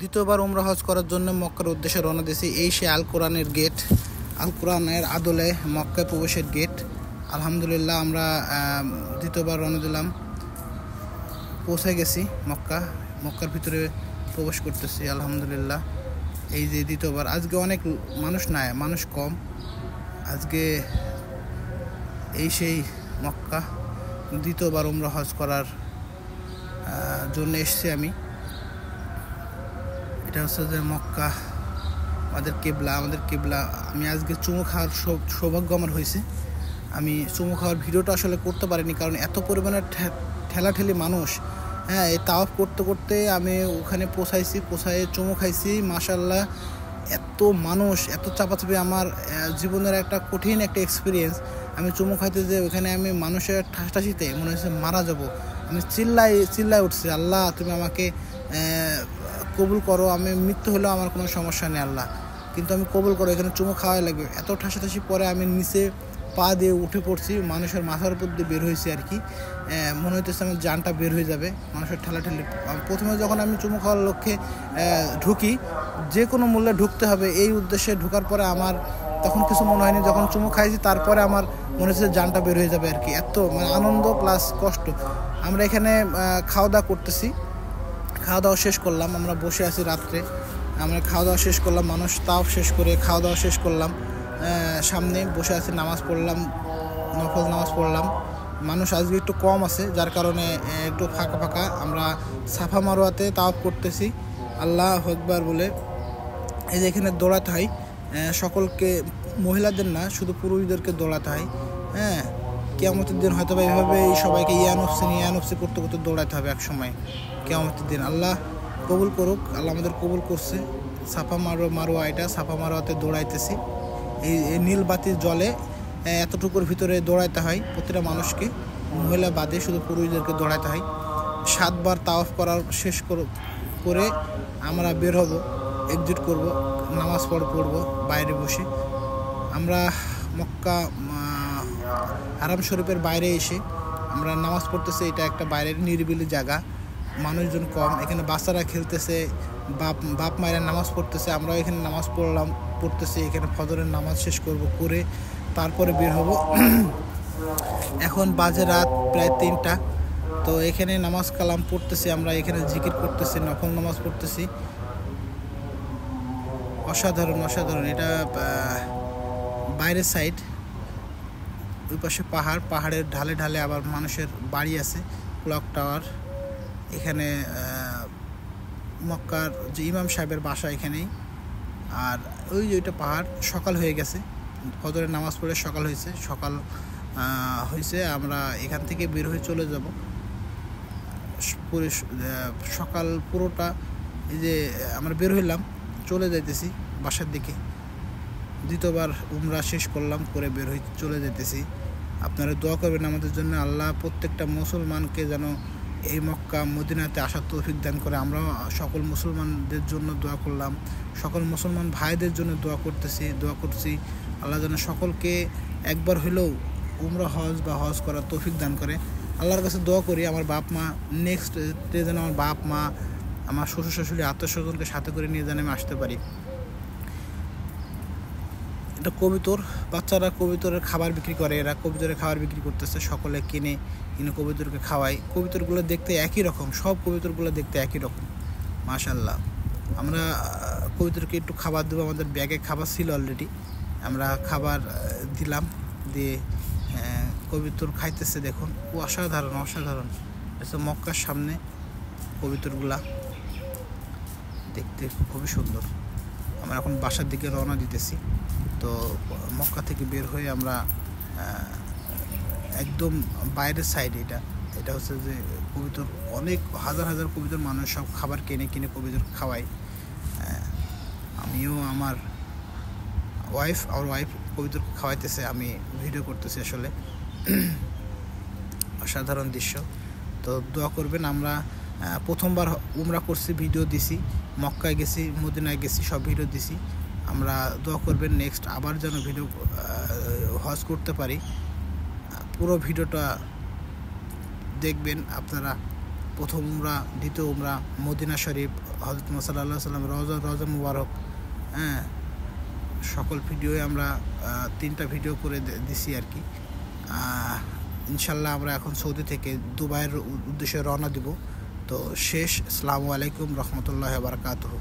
দ্বিতীয়বার উমরা হজ করার জন্য মক্কার উদ্দেশ্যে রওনা দিয়েছি। এই সে আল কোরআনের গেট, আল কোরআনের আদলে মক্কায় প্রবেশের গেট। আলহামদুলিল্লাহ আমরা দ্বিতীয়বার রওনা দিলাম, পৌঁছে গেছি মক্কার ভিতরে প্রবেশ করতেছি। আলহামদুলিল্লাহ এই যে দ্বিতীয়বার, আজকে অনেক মানুষ নাই, মানুষ কম আজকে। এই সেই মক্কা, দ্বিতীয়বার উমরা হজ করার জন্য এসছি আমি। এটা হচ্ছে যে মক্কা আমাদের কেবলা। আমি আজকে চুমু খাওয়ার সৌভাগ্য আমার হয়েছে। আমি চুমু খাওয়ার ভিডিওটা আসলে করতে পারিনি, কারণ এত পরিমাণে ঠেলাঠেলি মানুষ। হ্যাঁ, এই তাওয়াফ করতে করতে আমি ওখানে পৌঁছায় চুমু খাইছি। মাশাআল্লাহ, এত মানুষ, এত চাপাচাপি, আমার জীবনের একটা কঠিন একটা এক্সপিরিয়েন্স। আমি চুমু খাইতে যে ওখানে আমি মানুষের ঠাসঠাসিতে মনে হচ্ছে মারা যাব। আমি চিল্লাই উঠছি, আল্লাহ তুমি আমাকে কবুল করো, আমি মৃত্যু হলেও আমার কোনো সমস্যা নেই আল্লাহ, কিন্তু আমি কবুল করো, এখানে চুমু খাওয়াই লাগবে। এত ঠাসাঠাসি পরে আমি নিচে পা দিয়ে উঠে পড়ছি, মানুষের মাথার উপর দিয়ে বের হয়েছি আর কি। মনে হইতেছে আমার জানটা বের হয়ে যাবে মানুষের ঠেলাঠেলি। প্রথমে যখন আমি চুমু খাওয়ার লক্ষ্যে ঢুকি, যে কোনো মূল্যে ঢুকতে হবে এই উদ্দেশ্যে ঢোকার পরে আমার তখন কিছু মনে হয়নি। যখন চুমু খাইছি তারপরে আমার মনে হচ্ছে জানটা বের হয়ে যাবে আর কি। এত মানে আনন্দ প্লাস কষ্ট। আমরা এখানে খাওয়া দাওয়া করতেছি, খাওয়া দাওয়া শেষ করলাম, আমরা বসে আছি রাত্রে। আমরা খাওয়া দাওয়া শেষ করলাম, মানুষ তাওয়াফ শেষ করে খাওয়া দাওয়া শেষ করলাম, সামনে বসে আছি, নামাজ পড়লাম, নফল নামাজ পড়লাম। মানুষ আজকে একটু কম আছে, যার কারণে একটু ফাঁকা। আমরা সাফা মারোয়াতে তাওয়াফ করতেছি আল্লাহু আকবার বলে। এই যে এখানে দৌড়াতে হয় সকলকে, মহিলাদের না, শুধু পুরুষদেরকে দৌড়াতে হয়। হ্যাঁ, কিয়ামতের দিন হয়তো বা এইভাবে সবাইকে ইয়ানফসি করতে করতে দৌড়াতে হবে এক সময় কিয়ামতের দিন। আল্লাহ কবুল করুক, আল্লাহ আমাদের কবুল করছে। সাফা মারোয়া, এটা সাফা মারোয়াতে দৌড়াইতেছি। এই নীল বাতির জলে এতটুকুর ভিতরে দৌড়াইতে হয় প্রতিটা মানুষকে, মহিলা বাদে শুধু পুরুষদেরকে দৌড়াইতে হয়। 7 বার তাওয়াফ করার শেষ করে আমরা বের হব, এক্সিট করব, নামাজ পড়ব বাইরে বসে। আমরা মক্কা হারাম শরীফের বাইরে এসে আমরা নামাজ পড়তেছি। এটা একটা বাইরের নিরিবিলি জায়গা, মানুষজন কম, এখানে বাচ্চারা খেলতেছে, বাপ মায়েরা নামাজ পড়তেছে। আমরাও এখানে নামাজ পড়তেছি। এখানে ফজরের নামাজ শেষ করে তারপরে বের হব। এখন বাজে রাত প্রায় 3টা। তো এখানে নামাজ কালাম পড়তেছি, আমরা এখানে জিকির করতেছি, নফল নামাজ পড়তেছি। অসাধারণ। এটা বাইরের সাইড, ওই পাশে পাহাড়ের ঢালে আবার মানুষের বাড়ি আছে, ক্লক টাওয়ার। এখানে মক্কার যে ইমাম সাহেবের বাসা এখানেই। আর ওই যে ওইটা পাহাড়। সকাল হয়ে গেছে, ফজরের নামাজ পড়ে সকাল হয়েছে। আমরা এখান থেকে বের হয়ে চলে যাব। সকাল পুরোটা এই যে আমরা বের হইলাম, চলে যাইতেছি বাসার দিকে। দ্বিতীয়বার উমরা শেষ করলাম, করে বের হয়ে চলে যেতেছি। আপনারা দোয়া করবেন আমাদের জন্য, আল্লাহ প্রত্যেকটা মুসলমানকে যেন এই মক্কা মদিনাতে আসার তৌফিক দান করে। আমরা সকল মুসলমানদের জন্য দোয়া করলাম, সকল মুসলমান ভাইদের জন্য দোয়া করছি। আল্লাহ যেন সকলকে একবার হলেও উমরা হজ করার তৌফিক দান করে। আল্লাহর কাছে দোয়া করি আমার বাপ মা নেক্সট ডে যেন আমার বাপ মা, আমার শ্বশুর শাশুড়ি, আত্মীয়স্বজনকে সাথে করে নিয়ে যেন আমি আসতে পারি। এটা কবুতর, বাচ্চারা কবুতরের খাবার বিক্রি করে, এরা কবুতরের খাবার বিক্রি করতেছে, সকলে কিনে কবুতরকে খাওয়ায়। কবুতরগুলো দেখতে একই রকম, সব কবুতরগুলো দেখতে একই রকম মাশাআল্লাহ। আমরা কবুতরকে একটু খাবার দেবো, আমাদের ব্যাগে খাবার ছিল অলরেডি, আমরা খাবার দিলাম, দিয়ে কবুতর খাইতেছে। দেখুন অসাধারণ। এটা মক্কার সামনে কবুতরগুলা দেখতে খুবই সুন্দর। আমরা এখন বাসার দিকে রওনা দিতেছি। তো মক্কা থেকে বের হয়ে আমরা একদম বাইরের সাইডে, এটা হচ্ছে যে কবুতর, অনেক হাজার কবুতর, মানুষ সব খাবার কিনে কবুতর খাওয়ায়। আমিও আমার ওয়াইফ কবুতর খাওয়াইতেছে, আমি ভিডিও করতেছি। আসলে অসাধারণ দৃশ্য। তো দোয়া করবেন। আমরা প্রথমবার উমরা করছি, ভিডিও দিছি, মক্কায় গেছি, মদিনায় গেছি, সব ভিডিও দিছি। আমরা দোয়া করবেন নেক্সট আবার যেন ভিডিও হজ করতে পারি। পুরো ভিডিওটা দেখবেন আপনারা। প্রথম উমরা, দ্বিতীয় উমরা, মদিনা শরীফ, হযরত মুহাম্মদ সাল্লাল্লাহু আলাইহি ওয়াসাল্লাম রওজা মুবারক, হ্যাঁ, সকল ভিডিওই আমরা 3টা ভিডিও করে দিছি আর কি। ইনশাল্লাহ আমরা এখন সৌদি থেকে দুবাইয়ের উদ্দেশ্যে রওনা দিব। তো শেষ। আসসালামু আলাইকুম রহমতুল্লাহি ওয়া বারাকাতুহু।